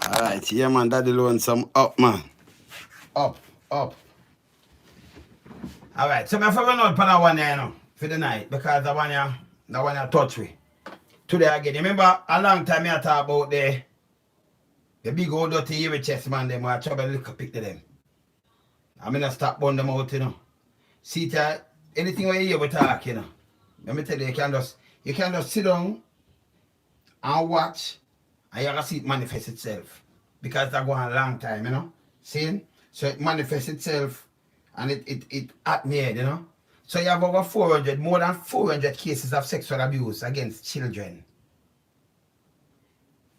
Alright, yeah man, daddy loan some up man. Up. Alright, so I run out for that one there, you know, for the night because the one you touch me. Today again. You remember a long time I talk about the big old dirty hairy chest man them where I trouble little pick to them. I'm gonna stop burn them out, you know. See anything where you hear we talk, you know. Let me tell you, you can just sit down and watch and you can see it manifest itself. Because that go on a long time, you know. See? So it manifests itself and it at me, you know. So you have over more than 400 cases of sexual abuse against children.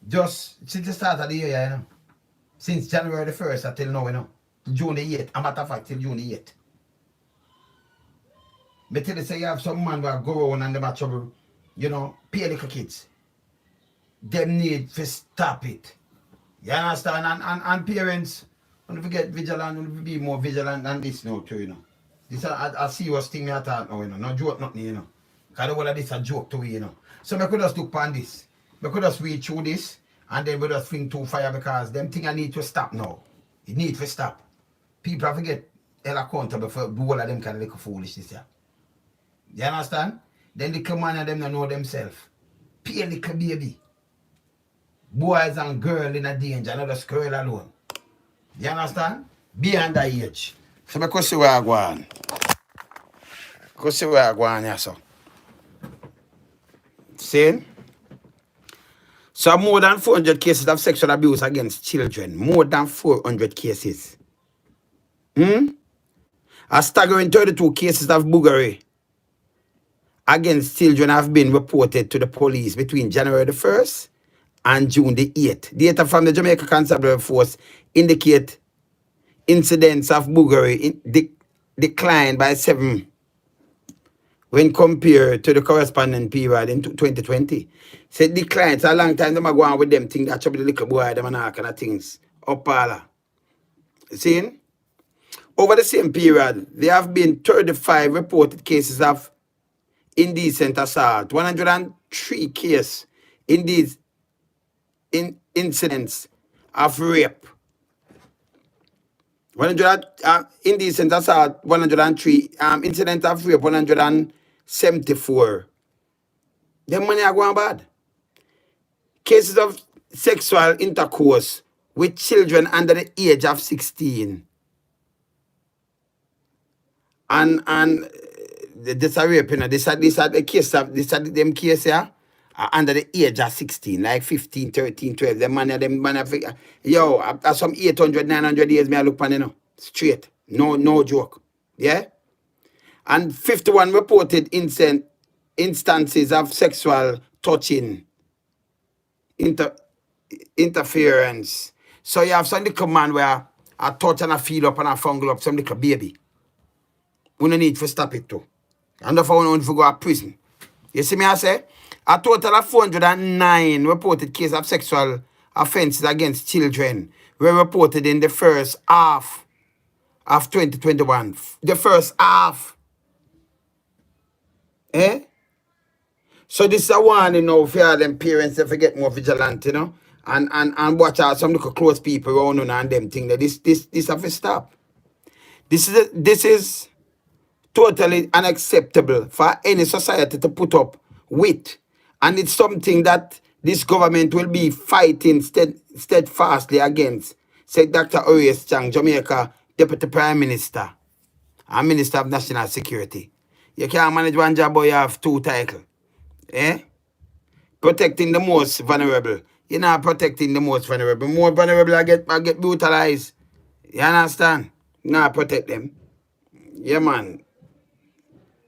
Just since the start of the year, you know. Since January the 1st until now, you know. June the 8th, a matter of fact, till June the 8th. But tell you, say you have some man who go around and them have trouble, you know, pay little kids. Them need to stop it. You understand? And parents, don't forget vigilant, don't be more vigilant than this now too, you know. This is a serious thing I thought now, you know. No joke nothing, you know. Because all of this a joke to you know. So I could just look upon this. I could just read through this and then we just fling to fire because them things I need to stop now. It need to stop. People forget held accountable for do all of them kind of little foolishness, yeah. You understand? Then the man of them don't know themselves. Pay little baby. Boys and girls in a danger, not just girl alone. You understand? Be underage. So because see where I go on. Because see where I go on, yeah, so. See? So more than 400 cases of sexual abuse against children. More than 400 cases. A staggering 32 cases of buggery against children have been reported to the police between January the 1st and June the 8th. Data from the Jamaica Constabulary Force indicate incidents of buggery declined by 7 when compared to the corresponding period in 2020. So it declined. It's a long time them are going with them things that trouble the little boy, them and all kind of things. Upala. See? Over the same period, there have been 35 reported cases of indecent assault, 103 cases incidents of rape, 100 indecent assault, 103 incidents of rape, 174. Them money are going bad. Cases of sexual intercourse with children under the age of 16. And this a rape, you know, this are the case of them case here under the age of 16, like 15, 13, 12. Them man, yo, after some 800, 900 years, me I look on, you know, straight. No joke. Yeah? And 51 reported instances of sexual touching, interference. So you have some little man where I touch and I feel up and I fungal up some little baby. We don't need to stop it too. And therefore we don't need to go to prison. You see me I say? A total of 409 reported cases of sexual offences against children were reported in the first half of 2021. The first half. Eh? So this is a warning now for them parents to get more vigilant, you know, and watch out some little close people around and them thing that this have to stop. This is totally unacceptable for any society to put up with. And it's something that this government will be fighting steadfastly against, said Dr. Horace Chang, Jamaica Deputy Prime Minister and Minister of National Security. You can't manage one job but you have 2 titles. Eh? Protecting the most vulnerable. You're not protecting the most vulnerable. More vulnerable I get brutalized. You understand? Nah, protect them. Yeah, man.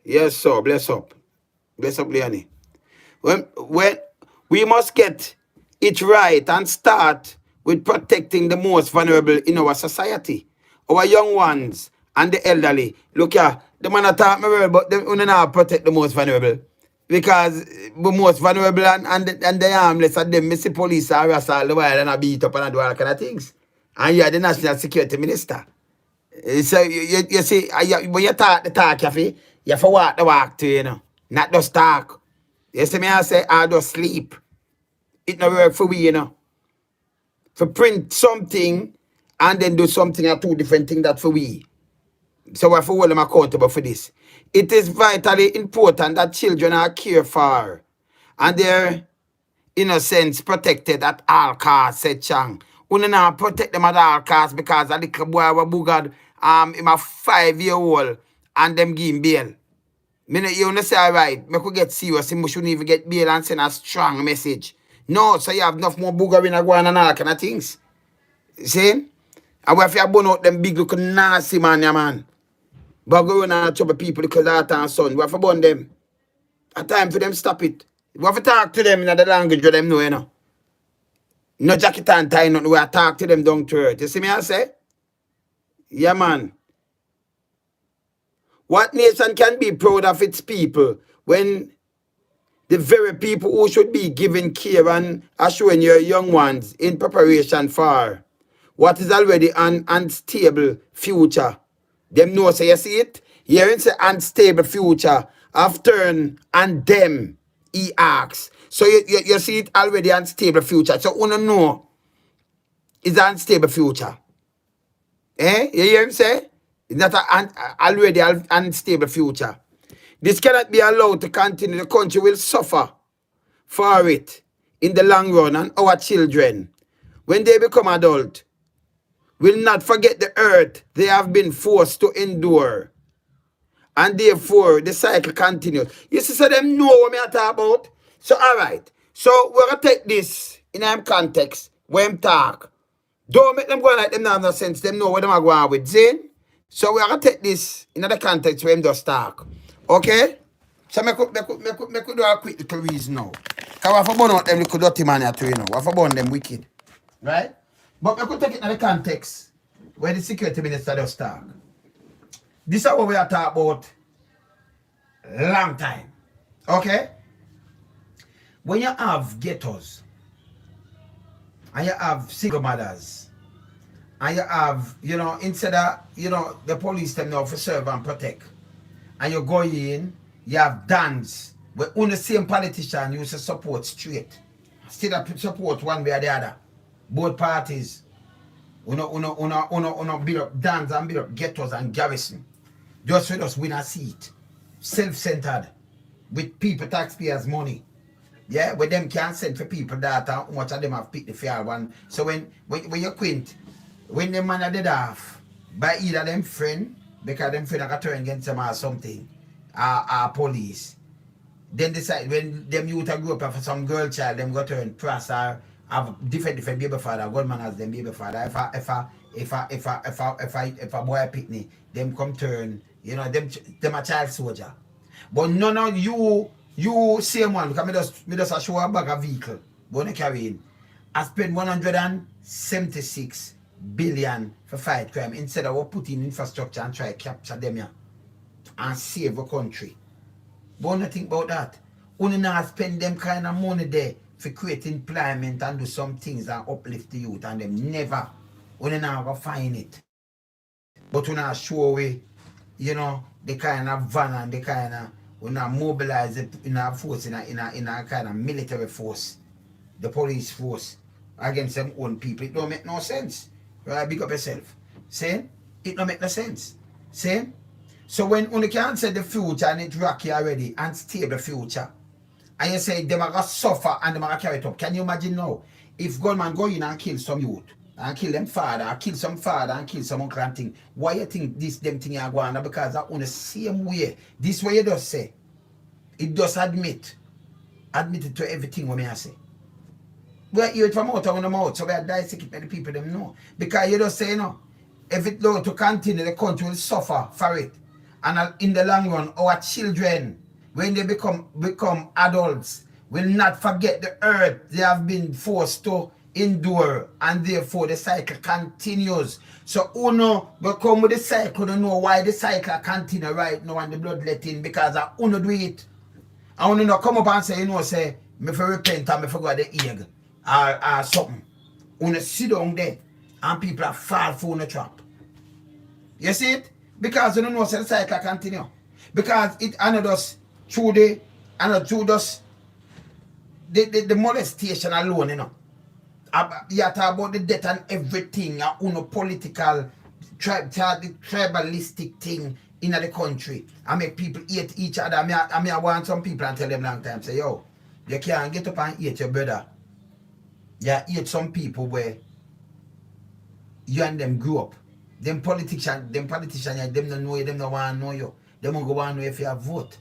Yes, sir. Bless up. Bless up, Leonie. When we must get it right and start with protecting the most vulnerable in our society. Our young ones and the elderly. Look here, the man attack me well, but they don't not protect the most vulnerable. Because the most vulnerable and the harmless and them, see police harass all the while and I beat up and do all kind of things. And you're the National Security Minister. So you see, when you talk the talk, you have to walk the walk too, you know. Not just talk. You see me, I say, I just sleep. It no work for we, you know. For print something and then do something are two different things that for we. So we have to hold them accountable for this. It is vitally important that children are cared for and their innocence protected at all costs, said Chang. We not protect them at all costs because a little boy was booged him a 5-year-old and them give him bail. You know say alright, me could get serious, we shouldn't even get bail and send a strong message. No, so you have enough more booger in a go and all kind of things. See? And we have to burn out them big looking nasty man, yeah man. But go on and trouble people because daughter and son. We have to burn them. A time for them stop it. We have to talk to them in the language where them know, you know. No jacket and tie, nothing. We have to talk to them down to earth. You see me I say? Yeah man. What nation can be proud of its people when the very people who should be giving care and assuring your young ones in preparation for what is already an unstable future? Them know, so you see it? Here it's an unstable future have turned on them, he asks. So you see it already unstable future. So you know it's an unstable future. Eh? You hear him say? It's not already an unstable future. This cannot be allowed to continue. The country will suffer for it in the long run, and our children, when they become adult, will not forget the earth they have been forced to endure. And therefore, the cycle continues. You see, so them know what I'm talking about. So, all right. So, we're going to take this in our context when I'm talk. Don't make them go like them have no sense. Them know what them are going with. Zin? So, we're going to take this in the context when I'm just talk. Okay? So, I could do a quick little reason now. Because we have to burn out them little dirty man here too, you know. We have to burn them wicked. Right? But I could take it in the context where the security minister does talk. This is what we are talking about long time. Okay? When you have ghettos, and you have single mothers, and you have, you know, instead of, you know, the police them now for serve and protect, and you go in, you have dance, where only the same politician used to support straight. Still support one way or the other. Both parties. Uno build up dance and build up ghettos and garrison. Just for us win a seat. Self-centered. With people taxpayers' money. Yeah, but them can't send for people that how much of them have picked the fair one. So when you quint, when the man are dead off, by either them friend, because them friend are turn against them or something, or police, then decide when them youth are grow up for some girl child, them go turn press or have different baby father, gunman has them baby father. If a boy pick me, them come turn, you know, them a child soldier. But none of you same one, because me just show a bag of vehicle, gonna carry in. I spend 176 billion for fight crime instead of what put in infrastructure and try to capture them here and save the country. But don't think about that. Only now spend them kind of money there for create employment and do some things and uplift the youth, and them never only now go find it. But we now show we, you know, the kind of van and the kind of we now mobilize it in our force in a kind of military force, the police force against them own people. It don't make no sense. Right? Big up yourself. See? It don't make no sense. See? So when you can't say the future and it's rocky already and stable future, and you say them are going to suffer and them are going to carry it up. Can you imagine now? If gunman go in and kill some youth, and kill them father, and kill some father, and kill some uncle and thing, why you think this them thing are going on? Because that on the same way. This way you just say. It does admit it to everything what I say. We hear it from out of the mouth, so we are dissecting many people them know. Because you just say, no, if it go to continue, the country will suffer for it. And in the long run, our children, when they become adults, will not forget the earth they have been forced to endure, and therefore the cycle continues. So Uno will come with the cycle to know why the cycle continue right now and the bloodletting, because I Uno do it. And Uno come up and say, you know, say, me for repent and me for go the egg or something. Uno sit down there and people are fall for the trap. You see it? Because you don't know, say the cycle continue. Because it another through the molestation alone, you know. You talk about the death and everything, political, tribalistic thing in the country. I make people hate each other. I want some people and tell them long time, say, yo, you can't get up and hate your brother. You hate some people where you and them grew up. Them politicians, them don't know you, them don't want to know you. Them won't go want to know if you have vote.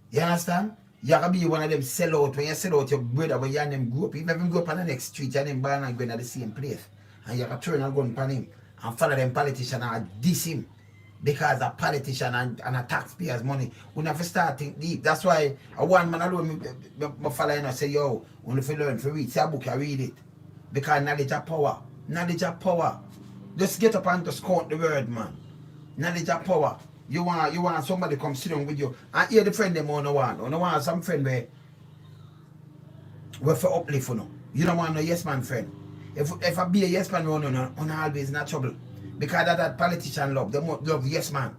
You understand? You can be one of them sell out. When you sell out your brother, when you and them grew up, if them grew up on the next street, you and them born and going at the same place. And you can turn and gun upon him and follow them politician and diss him. Because a politician and a taxpayer's money. We have to start think deep. That's why a one man alone, my follow and I say, yo, when you learn to read, say a book, I read it. Because knowledge of power. Knowledge of power. Just get up and just count the word, man. Knowledge of power. You want somebody come sit down with you. And hear the friend them on the one. On the one some friend where for uplift for no. You don't want no yes man friend. If I be a yes man, on always in trouble. Because that politician love. They love yes man.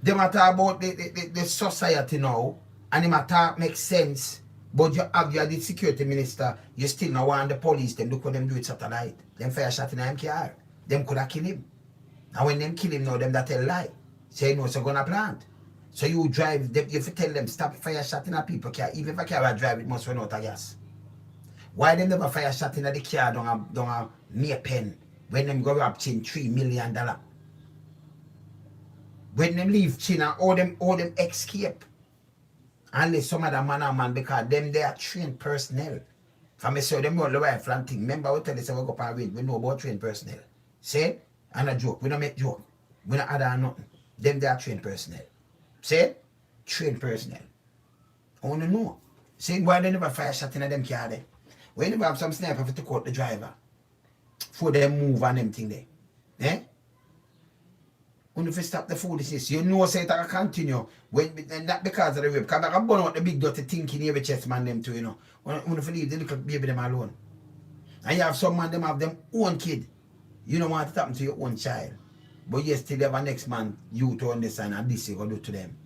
They matter about the society now. And they matter make sense. But you are the security minister, you still not want the police, them look what them do with satellite. Them fire shot in the MKR. Them could have killed him. And when them kill him now, them that tell lie. Say no, so gonna plant. So you drive them, you have to tell them stop fire shot in a people car. Even if a car drive, it must run out of gas. Why them never fire shot in the car down a mere pen when them go up chin $3 million? When them leave China, all them escape. Unless some of the man because them they are trained personnel. From me say them all the rifle and thing. Remember we tell you say we go parade, we know about trained personnel. Say, and a joke, we don't make joke. We don't add on nothing. Them they are trained personnel. Say, trained personnel. I want to know. Say why they never fire shot in them car there. When you never have some sniper to take out the driver. For them move and them thing there. Eh? When you stop the foolishness, you know say it will continue. And not because of the rape. Because I can burn out the big dirty thing in every chest man them too, you know. When you leave the little baby them alone. And you have some man them have them own kid. You don't want it to happen to your own child. But you still have a next man you to understand and this you go do to them.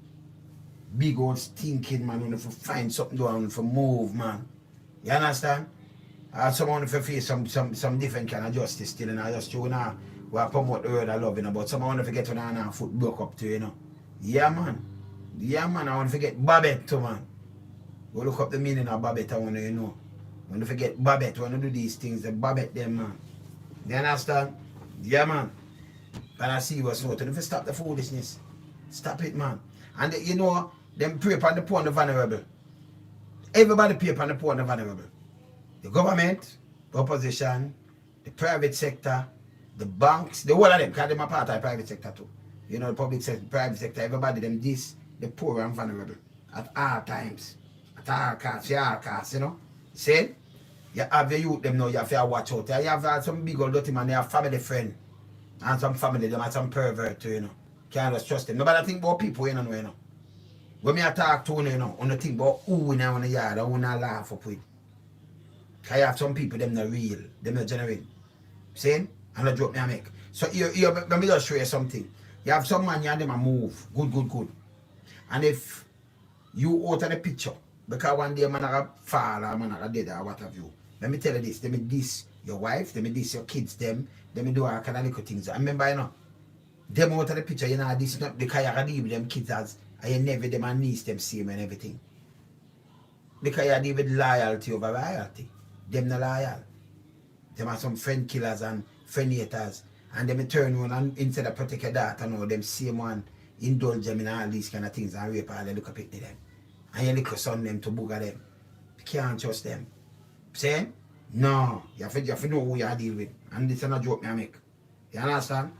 Big old stinking man when you find something down for move, man. You understand? Someone if you face some different kind of justice still and I just you know. We promote the word I love, you know, but someone want to forget when I foot broke up to, you know. Yeah, man. Yeah, man. I want to forget Babette too, man. We look up the meaning of Babette, I want to, you know. When you forget Babette, when you do these things, the Babette them, man. You understand? Yeah, man. And I see what's not. If you stop the foolishness, stop it, man. And you know, them pray upon the poor and the vulnerable. Everybody pray upon the poor and the vulnerable. The government, the opposition, the private sector, the banks, the whole of them, because them are part of the private sector too. You know, the public sector, private sector, everybody, them this, the poor and vulnerable. At all times. At all costs, you know. See? You have the youth, them know you have to watch out. You have some big old dirty man, they have family friend. And some family, them have some pervert too, you know. Can't just trust them. Nobody think about people, you know. When me talk to you know, on the think about who in the yard, and who not laugh up with. Because you have some people, them not real, them not genuine. See? And I joke me I make. So let me just show you something. You have some man, you and them a move. Good. And if you out of the picture, because one day man a fall or man a dead or what have you. Let me tell you this. Let me diss your wife, let me diss your kids, them. Let me do all kind of little things. I remember, you know, them out of the picture, you know, this not because you can deal with them kids as and you never them and niece them same and everything. Because you deal with loyalty over royalty. Them not loyal. Them are some friend killers and friend haters. And them turn on and instead of protect your daughter, no, them same one indulge them in all these kind of things and rape all they look up at them. And you look son them to booger them. You can't trust them. See? No. You have to know who you deal with. And this is not a joke I make. You understand?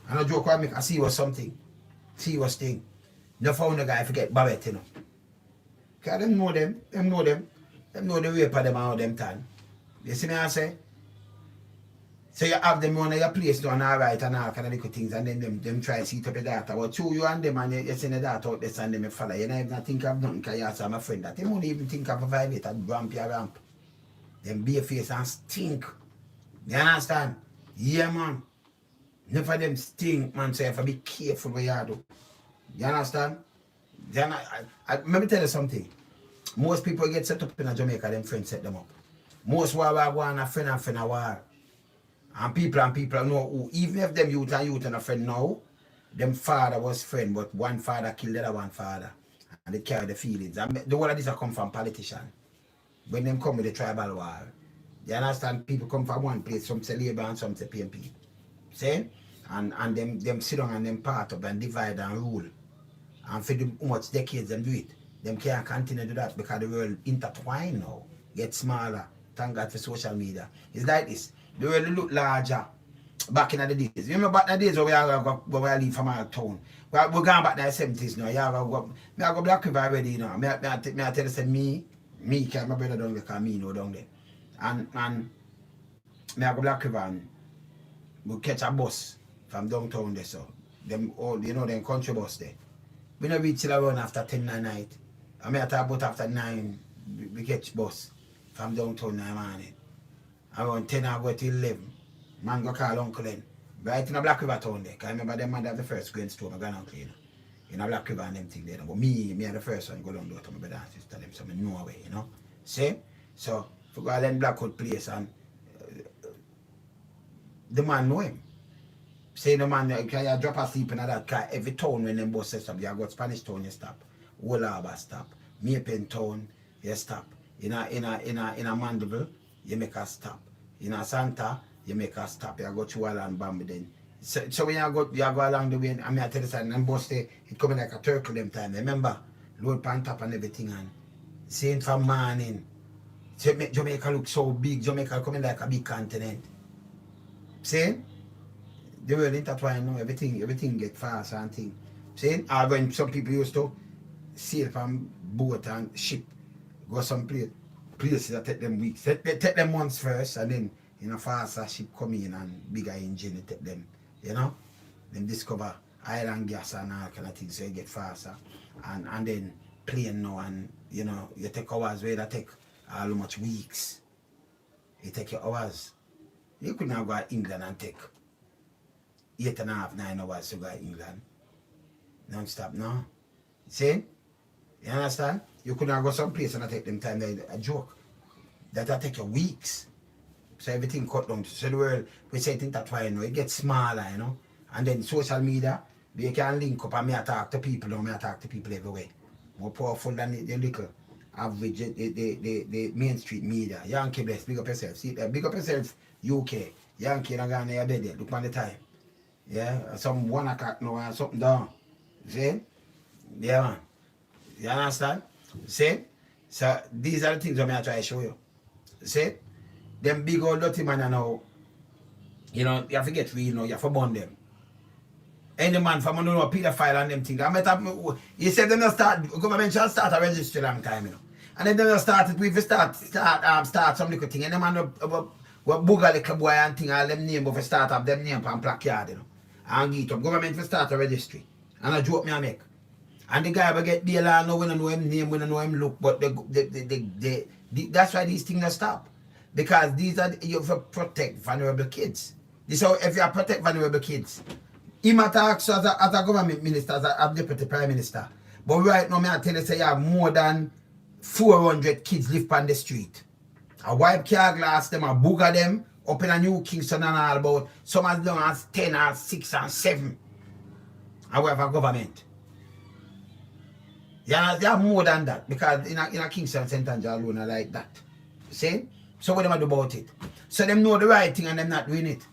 And a joke I make, I see what's something. See what's thing. No found a guy forget Babette, you know. Because them know them. Them know the rape of them all them time. You see me I say? So you have them on your place doing all right and all kind of little things and then them try to see it up your data. But you and them and you send the data out there and them follow. You don't even think of nothing because you ask my friend that. They won't even think of a violator, ramp your ramp. Them bare face and stink. You understand? Yeah, man. Enough of them stink, man, so you have to be careful what you do. You understand? Let me tell you something. Most people get set up in Jamaica, them friends set them up. Most war go on a friend a war. And people know who, even if them youth and a friend now, them father was friend, but one father killed the other one father. And they carry the feelings. And the whole of this come from politicians. When them come with the tribal war. You understand? People come from one place, some say Labour and some say PMP. See? And them sit down and them part up and divide and rule. And for them, how much decades them do it. Them can't continue to do that because the world intertwine now. Get smaller. Thank God for social media. It's like this. The world look larger back in the days. You remember back in the days where we leave from our town. We're going back to the 70s now. Yeah, I go Black River already, you know. I tell you, say me, because my brother down there, because me know down there. And I go Black River and we catch a bus from downtown there, so. Them all, you know, them country bus there. We don't reach till around after 10 at night. I talk about after 9, we catch bus from downtown in the morning. Around 10 I go to 11. Man go call Uncle Len. Right in a Black River town there. Because I remember them man have the first grain store, my granduncle, you know. In a Black River and them thing there. But me are the first one go down there to my brother and sister them, so I know away, you know. See? So, for go to Blackwood place and the man know him. Say the man, you drop asleep in that car. Every town when them bus stop, you go to Spanish town, you stop. Old Harbour stop. Mapen town, you stop. In a Mandeville, you make a stop. In a Santa, you make a stop. You go to Walland Bambi then. So when you go along the way, I tell you something, and bus there, it coming like a turtle them time. Remember? Load pan top and everything and saying from morning. So make Jamaica look so big. Jamaica coming like a big continent. See? The world intertwined now, everything get fast and thing. See? Or when some people used to sail from boat and ship, go some places that take them weeks. They take them months first and then faster ship come in and bigger engine it take them, you know? Them discover oil and gas and all kind of things so you get faster. And then plane now and you take hours where that take how much weeks. It take your hours. You could now go to England and take 8.5, 9 hours to go to England. Non-stop, no? See? You understand? You could now go someplace and take them time there. A joke. That'll take you weeks. So everything cut down. So the world, we say it intertwined now. It gets smaller, you know? And then social media, you can link up and me talk to people now. Me talk to people everywhere. More powerful than the little average, the Main Street media. Yankee bless, big up yourself. See that? Big up yourself, UK. Yankee not going to your bed there. Look on the time. Yeah, some 1 o'clock now or something down. See? Yeah, man. You understand? See? So these are the things I'm going to try to show you. See? Them big old dirty man now, you have to get real now, you have to burn them. Any man from a pedophile and them things. You said them not start, government shall start a registry long time, And then they started, we start some little thing. And the man what booger little boy and thing, all them name of start up them name from placard, And get up. Government will start a registry. And a joke me I make. And the guy will get bail and now we don't know him name, we don't know him look, but that's why these things don't stop. Because these are, you have to protect vulnerable kids. This is how, if you protect vulnerable kids, he might ask as a government minister, as a deputy prime minister. But right now, I tell you, say you have more than 400 kids live on the street. A wipe car glass them, a booger them, up in a New Kingston and all about, some as long as 10 or 6 and 7. And we have a government. You have more than that, because in a Kingston, St. Andrew alone are like that. See? So what them do about it? So them know the right thing and them not doing it.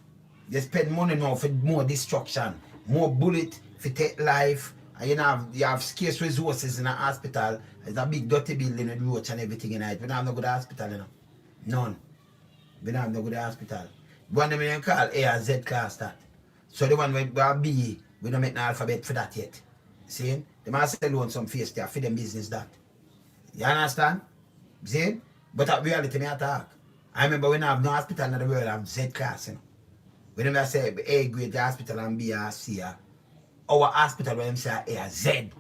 They spend money now for more destruction, more bullet for take life. And you have scarce resources in a hospital. There's a big dirty building with roads and everything in it. We don't have no good hospital, None. We don't have no good hospital. One of them call A or Z class that. So the one with B, we don't make no alphabet for that yet. See? They must sell on some face there for them business that. You understand? See? But at reality, me attack. I remember when I have no hospital in the world, I have Z class, When I say A grade hospital and B or C, our hospital when them say A or Z,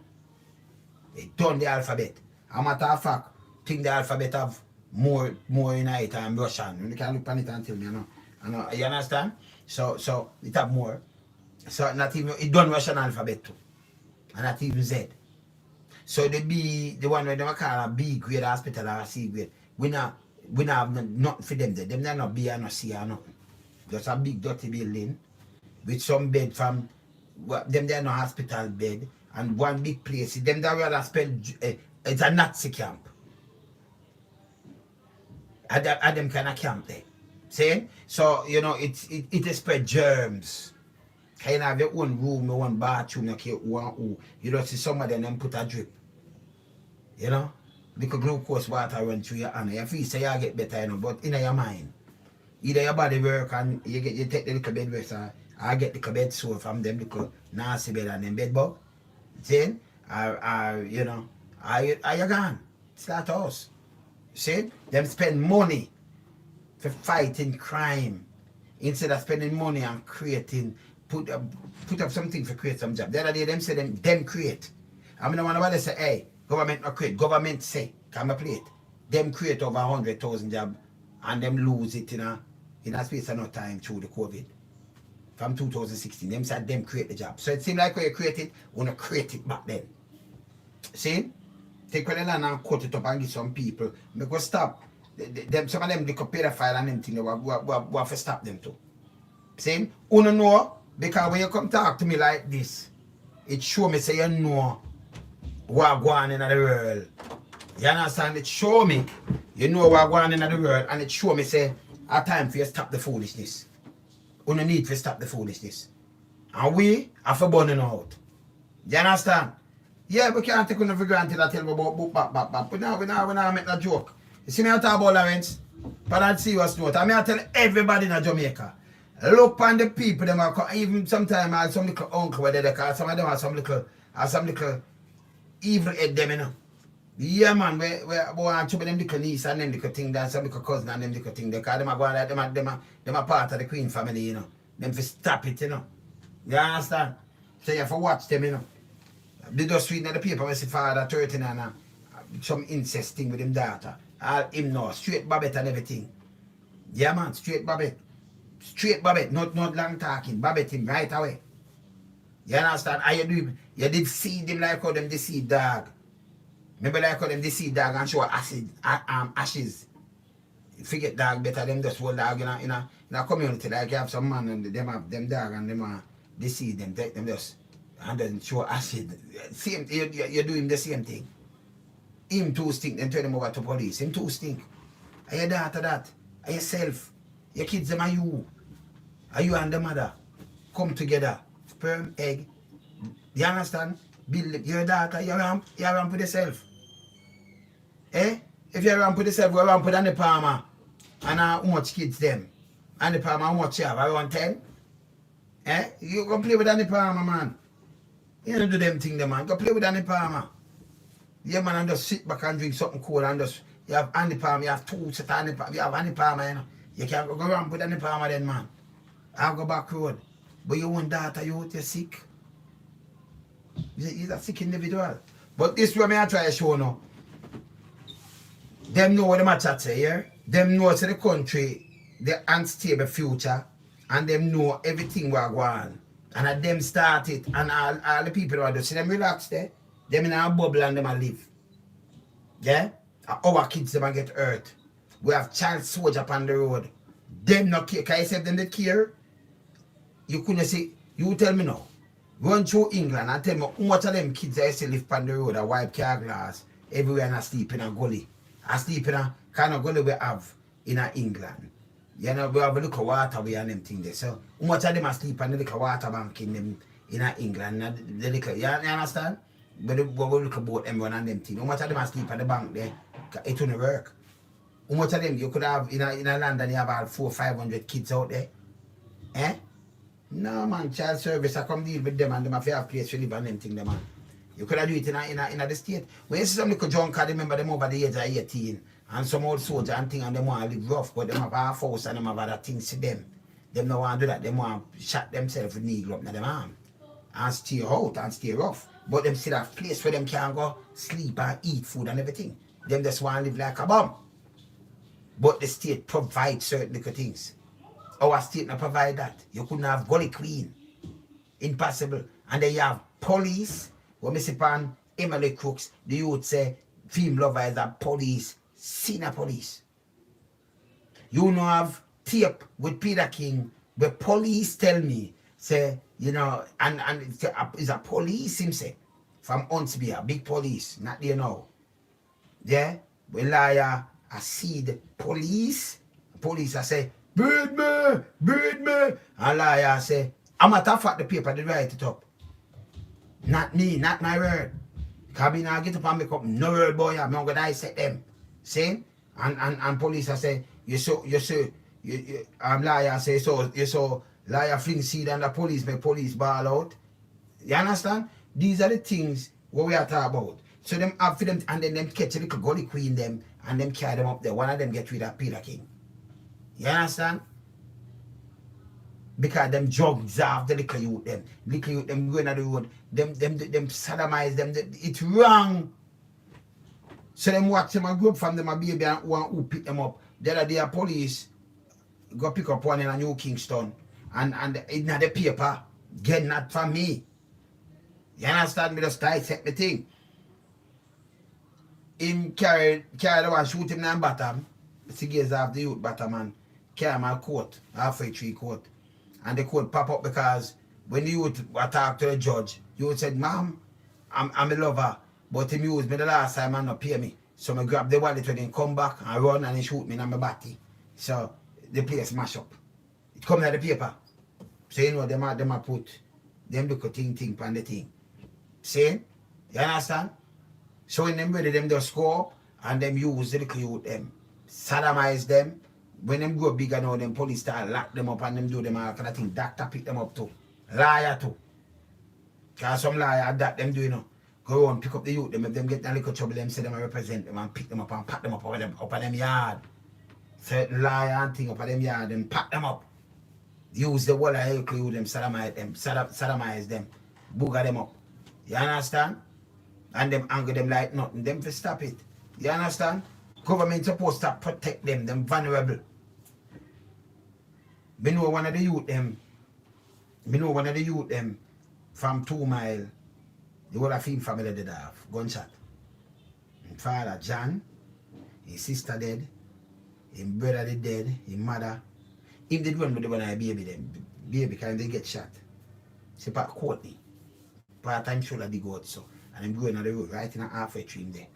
they done the alphabet. A matter of fact, think the alphabet have more in it and Russian. You can look on it and tell me, you understand? So it have more. So not even it done Russian alphabet too. And not even Z. So the B, the one where they call a B grade hospital or a C grade. We not We don't have nothing for them there. Them there not be or no see or nothing. Just a big dirty building with some bed from them there no hospital bed and one big place. Them there rather spend it's a Nazi camp. At them kind of camp there. See? So you know it spread germs. Kind of have your own room, your own bathroom, you don't see some of them put a drip. You know? Because glucose water run through your hand. You feel say you get better, you know, but in your mind. Either your body work and you take the little bed rest or I get the bed sore from them little nasty bed and them bed bug. See? Or you know, are you gone? It's that house. See? Them spend money for fighting crime instead of spending money on creating, put up something for create some job. The other day them say them create. I mean, nobody say, hey, government not create. Government say, come and play it. Them create over 100,000 jobs and them lose it in a space of no time through the COVID. From 2016, them said them create the job. So it seems like when you create it, we want to create it back then. See? Take the land and cut it up and give some people. Because stop. Some of them they could pedophile and them thing, we have to stop them too. See? You know, because when you come talk to me like this, it show me say you know what going on in the world. You understand? It show me you know what going on in the world, and it show me say a time for you to stop the foolishness. You don't need to stop the foolishness. And we have to burn it out. You understand? Yeah, we can't take it for granted. I tell you about book back. But now we make that joke. You see me I talk about Lawrence? But I'd serious note. I mean I tell everybody in Jamaica. Look on the people, them are even sometimes I have some little uncle where they call some of them are some little evil head them, you know. Yeah man, we want to be them little niece and them little thing, and some little cousin and them little thing. They call them are going like them are part of the Queen family, you know. Them for stop it, you know. You understand? So you have to watch them, you know. They just reading the paper when his father 13 and some incest thing with him daughter. All him know, straight Babette and everything. Yeah man, straight Babette. Straight Babette, not long talking. Babette him right away. You understand? How you do him? You did see them like how them deceive dog. Remember like how them deceive dog and show ashes. Forget dog better them just hold dog in a community like you have some man and them have them dog and them deceive them, take them just and then show acid. Same you do him the same thing. Him too stink, then turn him over to police. Him too stink. Are your daughter that? Are yourself? Your kids them are you. Are you and the mother? Come together. Sperm, egg. You understand? Build your daughter, you ramp with yourself. Eh? If you ramp with yourself, you ramp with the Palmer. And how much kids them? And the Palmer, how much you have? Around 10? Eh? You go play with Danny Palmer, man. You don't do them thing, man. Go play with Danny Palmer. Yeah, man, and just sit back and drink something cool and just, you have Andy Palmer, you have two set Andy Palmer, you have Andy Palmer, you know. You can't go around with Andy Palmer then, man. I'll go back road. But you want daughter, you're sick. He's a sick individual. But this way I try to show now. Them know what the matter say, yeah? Them know it's the country, the unstable future, and them know everything we're going on. And them start it, and all the people who are see them relax there. Them in a bubble and them a live. Yeah? Our kids them a get hurt. We have child soldier upon the road. Them not care. Can you say them they care? You couldn't say, you tell me now. Run through England and tell me how much of them kids I still live upon the road and wipe car glass everywhere and sleep in a gully. I sleep in a kind of gully we have in England. You know, we have a little water we and them things there. So how much of them are sleep on the little water bank in them in England. The little, you understand? But we look about them one and them things. How much of them are sleep on the bank there? It wouldn't work. How much of them you could have in a land and you have about 400-500 kids out there? Eh? No man, child service I come deal with them and them have to have place to live and them thing them man. You could have do it in the state. When you see some little junk, remember them over the age of 18 and some old soldier and thing and them want to live rough, but them have half house and them have other things to them. Them don't want to do that, them want to shot themselves with needle up in them arm and stay out and stay rough. But them still have place where them can go sleep and eat food and everything. Them just want to live like a bum. But the state provides certain little things. Our state not provide that. You couldn't have gully queen. Impossible. And then you have police. When we see upon Emily Crooks, the youth say, female lover is a police, senior police. You know have tape with Peter King where police tell me, say, you know, and it's a police him say, from Huntsby, a big police, not there now. Yeah? When liar, I see the police I say, breed me. And liar say, I'm a tough at the paper, they write it up. Not me, not my word. Because me now get up and make up no word boy, I'm not gonna dissect them. See? And police I say, liar say, you saw liar fling seed and the police make police ball out. You understand? These are the things what we are talking about. So them have for them, and then them catch a little gully queen them, and them carry them up there. One of them get rid of Peter King. You understand? Because them drugs off the little youth them. Little youth them going on the road. Them sodomize them. It's wrong. So them watch them and grow up from them a baby and one who pick them up. The other day police go pick up one in a New Kingston. And it's not the paper. Get not from me. You understand me? Just dissect the thing. Him carry the one, shoot him in the bottom. Cigars off the youth bottom and carry my coat, halfway tree coat. And the coat pop up because when the youth talk to the judge, you said, ma'am, I'm a lover, but him used me the last time and not pay me. So I grab the wallet when he come back and run and he shoot me in my body. So the place mash up. It come out the paper. So you know them a put them look a thing on the thing. See? You understand? So when them ready, them just go up and them use the little youth them. Sodomize them. When them grow bigger now, them police start lock them up and them do them all kind of thing. Doctor pick them up too. Liar too. Because some liar that them do, you know. Go on, pick up the youth them. If them get in a little trouble, them say them represent them and pick them up and pack them up over them yard. Certain liar and thing up them yard and pack them up. Use the wall of little youth them, sodomize them. Booger them up. You understand? And them anger them like nothing. Them to stop it. You understand? Government supposed to protect them vulnerable. Me know one of the youth them from 2 Mile, the whole of him family did have gunshot. His father John, his sister dead, his brother dead, his mother. If they run with the one I baby can they get shot. See part Courtney. Part-time shoulder they go out so. And I'm going on the road right in a halfway tree there.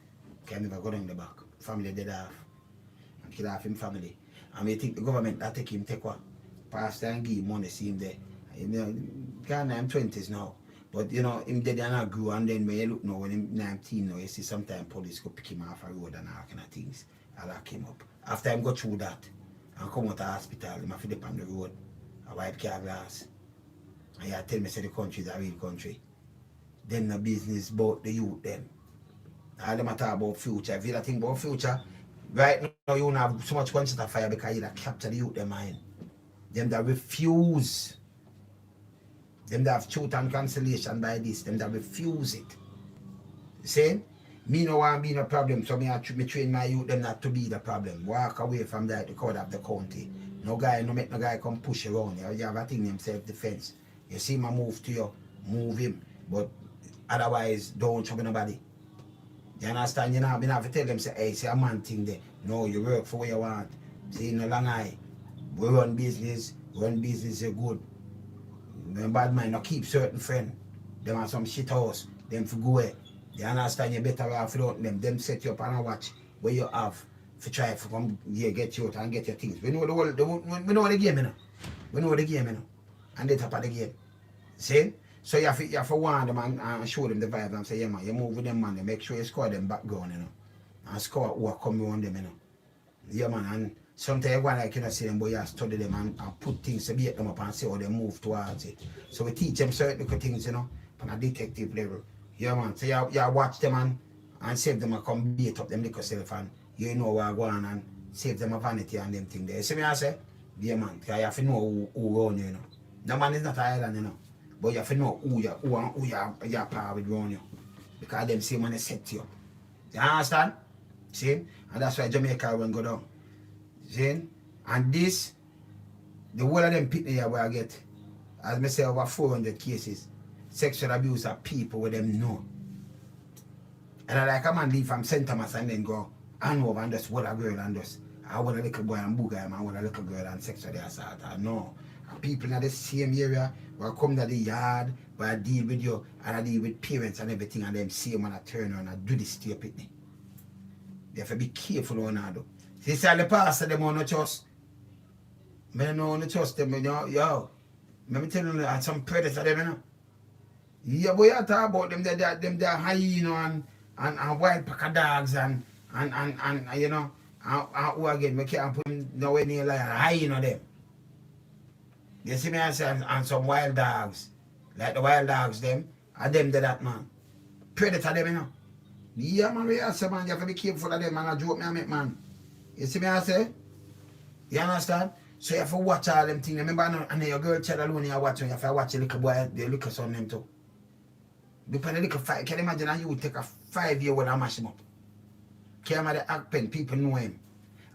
Can never go down the back. Family dead off. And kill off him family. And we think the government that take him take what? Pastor and give him money, see him there. You know, Ghana, I'm 20s now. But you know, him dead and I grew and then when you look now, when him 19 now, you see sometimes police go pick him off a road and all kind of things. I lock him up. After him go through that and come out of the hospital, him have to dip on the road. I wipe car glass. And you tell me say the country is a real country. Them no business about the youth them. All them talk about future. If you think about future, right now you don't have so much conscience of fire because you capture the youth them mind. Them that refuse. Them that have truth and cancellation by this, them that refuse it. See? Me no want to be no problem, so me train my youth them not to be the problem. Walk away from that the code of the county. No make no guy come push around you. You have a thing them self-defense. You see him move to you, move him. But otherwise, don't trouble nobody. You understand? You know, I have to tell them, say, hey, say a man thing there. No, you work for what you want. See, no long eye. We run business is good. Them bad mind, not keep certain friend. Them have some shit house, them for go away. You understand? You better off without them. Them set you up and watch where you have to try to come here, get you out and get your things. We know we know the game, you know. We know the game, you know. And they top of the game. See? So you have to warn them and show them the vibe and say, yeah man, you move with them man, you make sure you score them background, you know. And score who are coming on them, you know. Yeah man, and sometimes you go like you know see them but you have to study them and put things to beat them up and see how they move towards it. So we teach them certain little things, you know, on a detective level. Yeah man. So you watch them and save them and come beat up them little self and you know what go on and save them a vanity and them thing there. You see me I say? Yeah man, because you have to know who run you, you know. The man is not an island, you know. But you have to know who you're power with around you. Because them see when they set you up. You understand? See? And that's why Jamaica will go down. See? And this, the whole of them people here where I get, as I say, over 400 cases, sexual abuse of people where them know. And I like a man leave from St. Thomas and then go and over and just what a girl and just I want a little boy and booger him, I want a little girl and sexually assault her. No. People in the same area will come to the yard, but I deal with you and I deal with parents and everything, and them see them and I turn around and do this to your pitney. You have to be careful on that. See, the pastor, them on the trust. I don't know on the trust them, yo. Let me tell you, some predators, them, you know. Yeah, boy, I talk about them, they're hyena and wild pack of dogs and you know, and who again, we can't put them nowhere near like hyena them. You see me, I say, and some wild dogs, like the wild dogs, them, and them, that man. Predator, them, you know. Yeah, man, we say, man, you have to be careful of them, man, I joke me, I make, man. You see me, I say? You understand? So you have to watch all them things. Remember, and your girl child alone, you watch, you have to watch the little boy, the little son, them too. Depend on the little five, can you imagine how you would take a 5-year-old and mash him up? Can you imagine the act pen, people know him.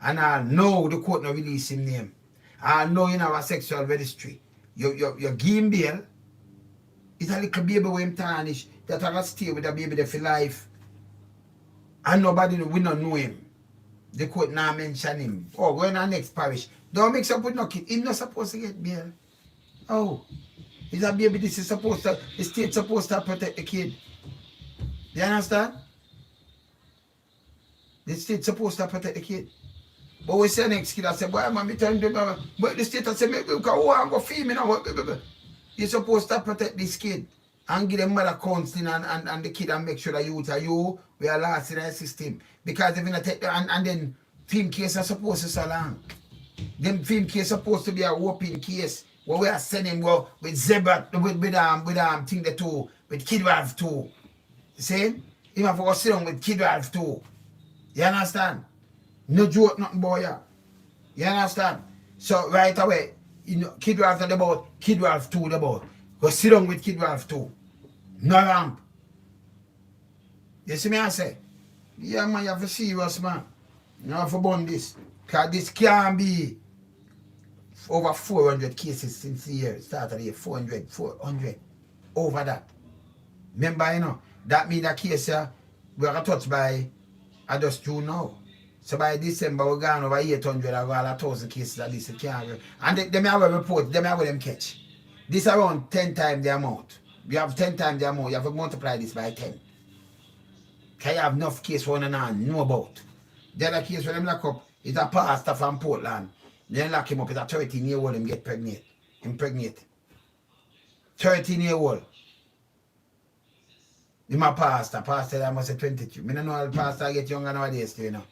And I know the court not release him name. I know you have a sexual registry. Your game bail, it's a little baby with him tarnish that I stay with the baby there for life. And nobody will not know him. The court now mention him. Oh, go in our next parish. Don't mix up with no kid. He's not supposed to get bail. Oh. He's a baby, this is supposed to, the state's supposed to protect the kid. You understand? The state's supposed to protect the kid. But we say next kid, I say, boy, man, me tell him, but the state I say, oh, I'm going to feed me now. You're supposed to protect this kid and give them mother counseling and the kid and make sure that you we are last in the system. Because if you not take and then film case are supposed to so long. Them film case supposed to be a whooping case. Where we are sending with zebra, with thing the two, with kid valve too. See? You have to sit down with kid valve too. You understand? No joke, nothing boy. Yeah. You understand? So right away, you know, kid valve to the boat, kid valve too the boat. Go sit down with kid valve too. No ramp. You see me I say? Yeah man, you have to serious man. You have to burn this. Because this can't be over 400 cases since the year started here. 400 over that. Remember, you know, that means that case we are touched by just June now. So by December we're gone over 800 or 1,000 cases at least. And they may have a report, they may have them catch. This around 10 times the amount. You have 10 times the amount, you have to multiply this by 10. Can you have enough case for one and know about? The other case for them lock up is a pastor from Portland. Then lock him up, it's a 13-year-old him get impregnate. 13-year-old. He's my pastor I must say 22. I don't know how the pastor get younger nowadays, you know.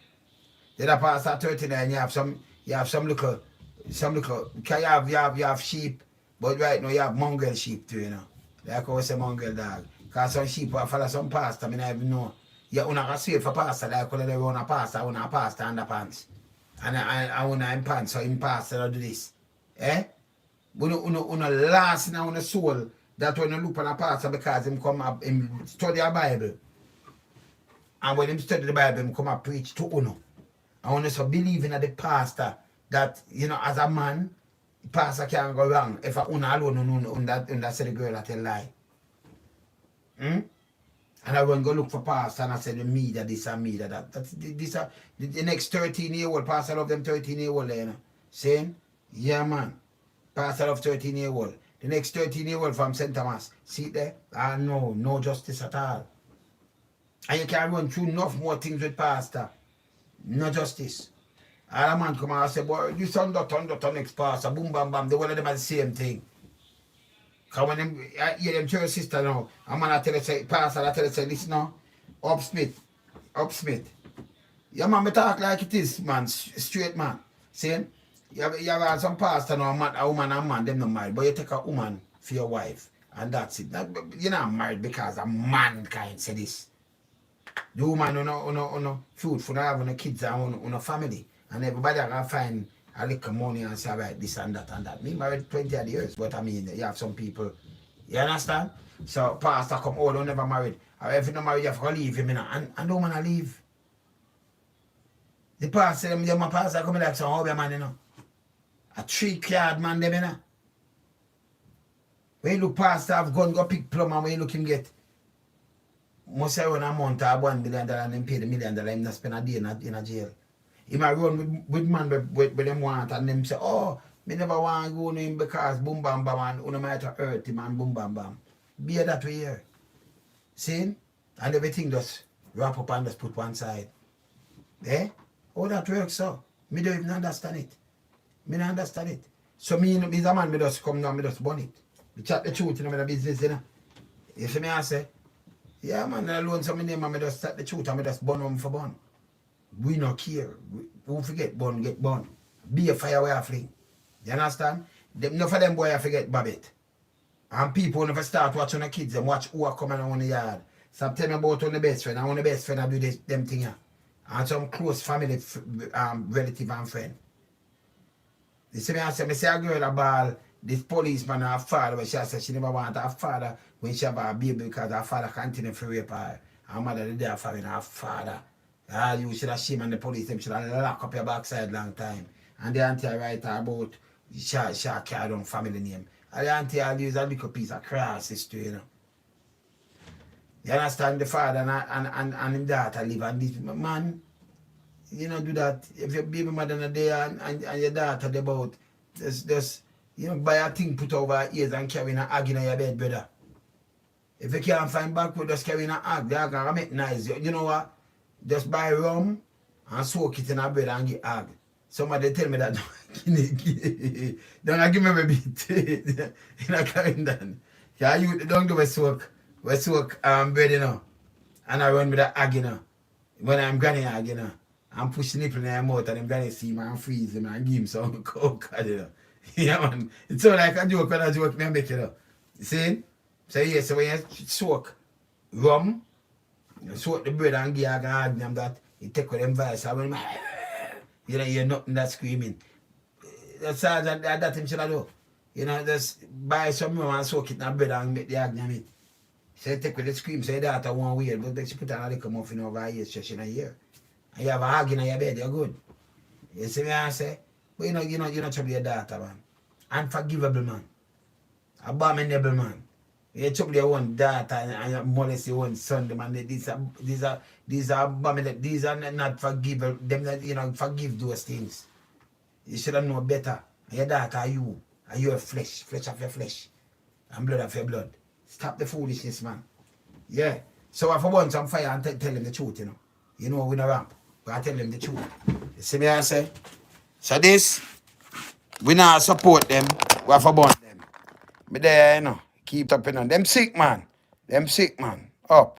The other pastor 39, you have some little, because you have sheep, but right now you have mongrel sheep too, you know. Like I say mongrel dog. Because some sheep will follow some pastor, I don't even know. You not sweet for pastor, like when they run a pastor underpants. And I want to pants, so in pastor do this. Eh? Una last in our soul that when you look on a pastor because him come up and study a Bible. And when him study the Bible, him come up preach to uno. I want to believe in the pastor that, you know, as a man, pastor can't go wrong if a una alone that say the girl that a lie. And I won't go look for pastor and I said the media this and media that. That's the next 13-year-old pastor of them 13-year-old, you know. Saying, yeah man, pastor of 13-year-old. The next 13-year-old from St. Thomas. See there? No justice at all. And you can run through enough more things with pastor. No justice. And a man come out and say, boy, you son dot next pastor, boom bam bam, the one of them are the same thing. Because when I hear them church sister now, a man I tell her say, pastor I tell her say, listen now, up Smith. Yeah man, me talk like it is, man, straight man. Saying, you have some pastor now, a woman and a man, them not married, but you take a woman for your wife, and that's it. You're not married because a man can't say this. The woman on food for having a kids and on a family, and everybody are gonna find a little money and say right this and that. Me married 20 odd years, but I mean you have some people, you understand? So pastor come all never married. Or if you not married, you have to leave him, and don't wanna leave. The pastor, my pastor come like some hobby man, you know. A 3-card man them, you know. When you look pastor have gun go pick plum and when you look him get must say when a month or $1 million and then pay the $1 million, him not spend a day in a jail. He might run with man with them want and them say, oh, me never want to go to him because boom bam bam and you might hurt him and boom bam bam. Be that way here. See? And everything just wrap up and just put one side. Eh? How that works so? Me don't even understand it. Me don't understand it. So me a man, me just come down, me just burn it. Me chat the truth in my business, you know. You see me I say? Yeah man, alone so me name and me just chat the truth and me just burn them for burn. We not care. Who forget burn, get burn. Be a fire where I fling. You understand? Enough of them boy I forget Babbitt. And people never start watching the kids and watch who are coming on the yard. Stop telling me about on the best friend. I want the best friend I do this them thing here. And some close family relative and friend. You see me I say a girl a ball, this policeman her father, but she said she never want her father when she have a baby because her father continue to rape her. Her mother did there for her father. You should have shame and the police them should have lock up your backside long time. And the auntie write her about she carry down family name. And the auntie I'll use a little piece of cross history, you know. You understand the father and his daughter live and this man, you know, do that. If your baby mother not there and your daughter they about just you know, buy a thing put over her ears and carry an hag in your bed, brother. If you can't find back, we just carry a hag. The hag gonna make nice. You know what? Just buy rum and soak it in a bread and get hag. Somebody tell me that don't give me a bit in a calendar. Yeah, you don't do a soak. We soak bread, you know. And I run with the hag, you know. When I'm granny hag, you know. I'm pushing nipple in their mouth and I'm gonna see him and freeze him and give him some coke, you know. Yeah man. It's all like a joke when I joke me make, you know. You see? So yeah, so when you soak rum, you soak the bread and give them that, you take with them vice and when you know, you're nothing that screaming. That's all that him should do. You know, just buy some rum and soak it in the bread and make the agony meat. So you take with the scream, say that I want weird, but then she put on a little muffin over her ears, just in a year. And you have a hag in your bed, you're good. You see me I say? But you're not trouble your daughter, man. Unforgivable, man. Abominable, man. You trouble your own daughter and you molest your own son, man. These are abominable. These are not forgivable. Them, you know, forgive those things. You should have known better. And your daughter are you. And you're flesh of your flesh. And blood of your blood. Stop the foolishness, man. Yeah. So if I burn some fire and tell them the truth, you know. You know we no ramp. But I tell them the truth. You see me I say? So this, we now support them. We have to burn them. But there, you know, keep up, you know. Them sick, man. Up.